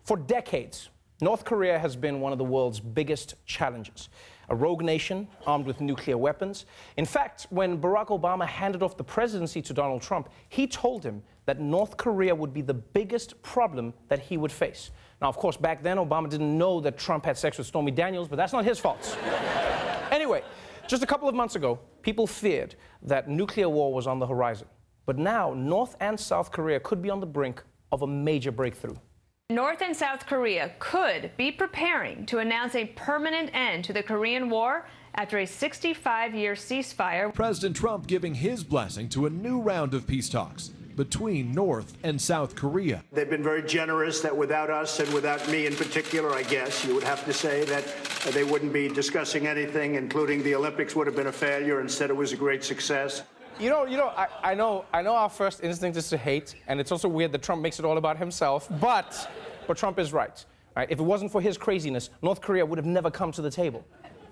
For decades, North Korea has been one of the world's biggest challenges. A rogue nation armed with nuclear weapons. In fact, when Barack Obama handed off the presidency to Donald Trump, he told him that North Korea would be the biggest problem that he would face. Now, of course, back then, Obama didn't know that Trump had sex with Stormy Daniels, but that's not his fault. Anyway, just a couple of months ago, people feared that nuclear war was on the horizon. But now, North and South Korea could be on the brink of a major breakthrough. North and South Korea could be preparing to announce a permanent end to the Korean War after a 65-year ceasefire. President Trump giving his blessing to a new round of peace talks between North and South Korea. They've been very generous that without us and without me in particular, I guess, you would have to say that they wouldn't be discussing anything, including the Olympics would have been a failure. Instead, it was a great success. I know our first instinct is to hate, and it's also weird that Trump makes it all about himself, but Trump is right. If it wasn't for his craziness, North Korea would have never come to the table.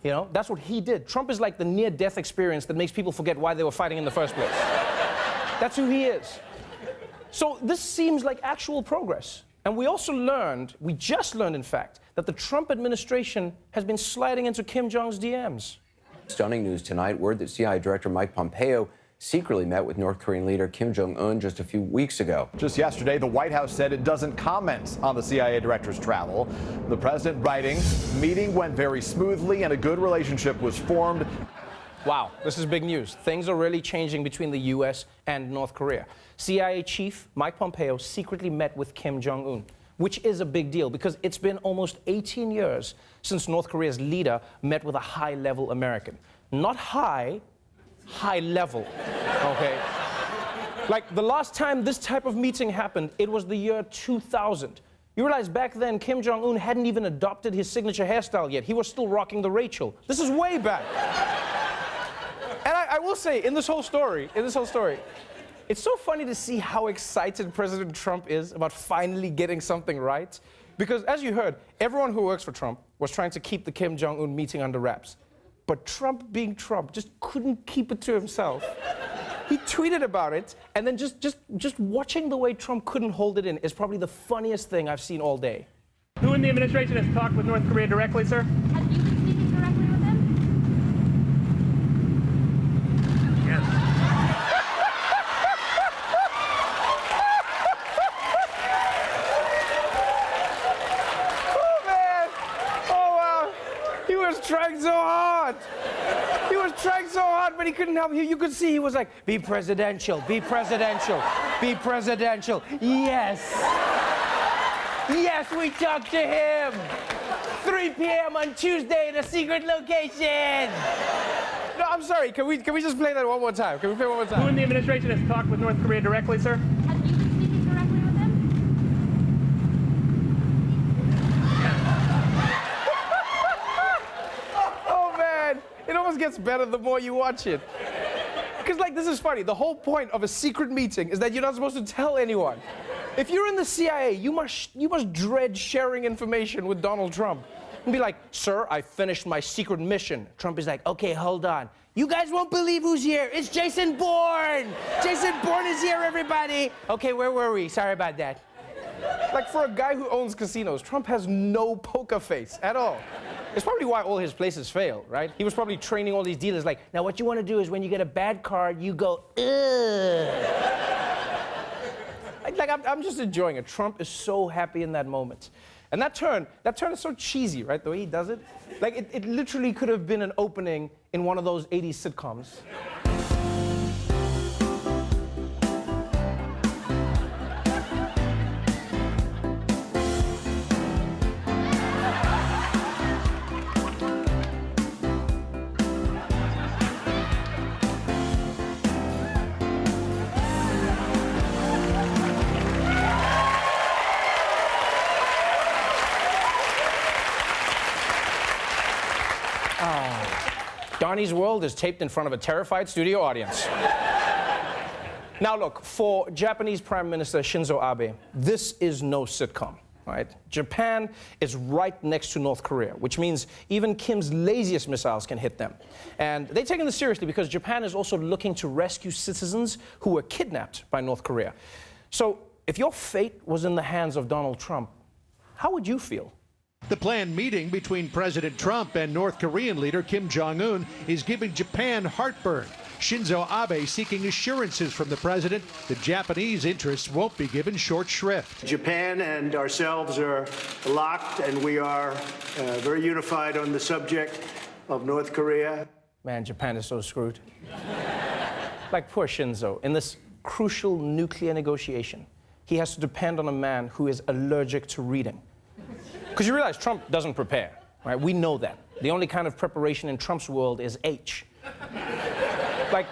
You know, that's what he did. Trump is like the near-death experience that makes people forget why they were fighting in the first place. That's who he is. So this seems like actual progress. And we just learned, in fact, that the Trump administration has been sliding into Kim Jong's DMs. Stunning news tonight. Word that CIA Director Mike Pompeo secretly met with North Korean leader Kim Jong-un just a few weeks ago. Just yesterday, the White House said it doesn't comment on the CIA director's travel. The president writing, meeting went very smoothly and a good relationship was formed. Wow, this is big news. Things are really changing between the U.S. and North Korea. CIA Chief Mike Pompeo secretly met with Kim Jong-un, which is a big deal because it's been almost 18 years since North Korea's leader met with a high-level American. Not high level, okay? Like, the last time this type of meeting happened, it was the year 2000. You realize back then, Kim Jong-un hadn't even adopted his signature hairstyle yet. He was still rocking the Rachel. This is way back. And I will say, in this whole story, it's so funny to see how excited President Trump is about finally getting something right. Because, as you heard, everyone who works for Trump was trying to keep the Kim Jong-un meeting under wraps. But Trump, being Trump, just couldn't keep it to himself. He tweeted about it, and then just watching the way Trump couldn't hold it in is probably the funniest thing I've seen all day. Who in the administration has talked with North Korea directly, sir? Have you been speaking directly with him? Yes. He was trying so hard. He was trying so hard, but he couldn't help. You could see he was like, be presidential, be presidential, be presidential. Yes. Yes, we talked to him. 3 p.m. on Tuesday in a secret location. No, I'm sorry. Can we just play that one more time? Can we play it one more time? Who in the administration has talked with North Korea directly, sir? Have you been speaking directly with him? It almost gets better the more you watch it. Because, like, this is funny. The whole point of a secret meeting is that you're not supposed to tell anyone. If you're in the CIA, you must dread sharing information with Donald Trump. And be like, sir, I finished my secret mission. Trump is like, okay, hold on. You guys won't believe who's here. It's Jason Bourne. Jason Bourne is here, everybody. Okay, where were we? Sorry about that. Like, for a guy who owns casinos, Trump has no poker face at all. It's probably why all his places fail, right? He was probably training all these dealers like, now what you want to do is when you get a bad card, you go, ugh. I'm just enjoying it. Trump is so happy in that moment. And that turn is so cheesy, right? The way he does it. Like, it literally could have been an opening in one of those 80s sitcoms. Donnie's World is taped in front of a terrified studio audience. Now look, for Japanese Prime Minister Shinzo Abe, this is no sitcom, right? Japan is right next to North Korea, which means even Kim's laziest missiles can hit them. And they're taking this seriously because Japan is also looking to rescue citizens who were kidnapped by North Korea. So if your fate was in the hands of Donald Trump, how would you feel? The planned meeting between President Trump and North Korean leader Kim Jong-un is giving Japan heartburn. Shinzo Abe seeking assurances from the president that Japanese interests won't be given short shrift. Japan and ourselves are locked, and we are very unified on the subject of North Korea. Man, Japan is so screwed. Like poor Shinzo, in this crucial nuclear negotiation, he has to depend on a man who is allergic to reading. Because you realize Trump doesn't prepare, right? We know that. The only kind of preparation in Trump's world is H. Like,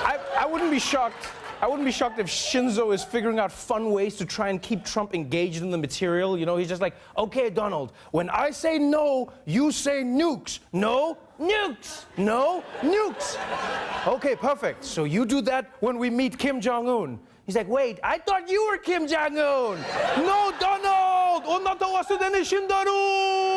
I wouldn't be shocked. I wouldn't be shocked if Shinzo is figuring out fun ways to try and keep Trump engaged in the material. You know, he's just like, okay, Donald, when I say no, you say nukes. No, nukes. No, nukes. Okay, perfect. So you do that when we meet Kim Jong-un. He's like, wait, I thought you were Kim Jong-un. No, Donald! 오나타 왔을 때는 신다루!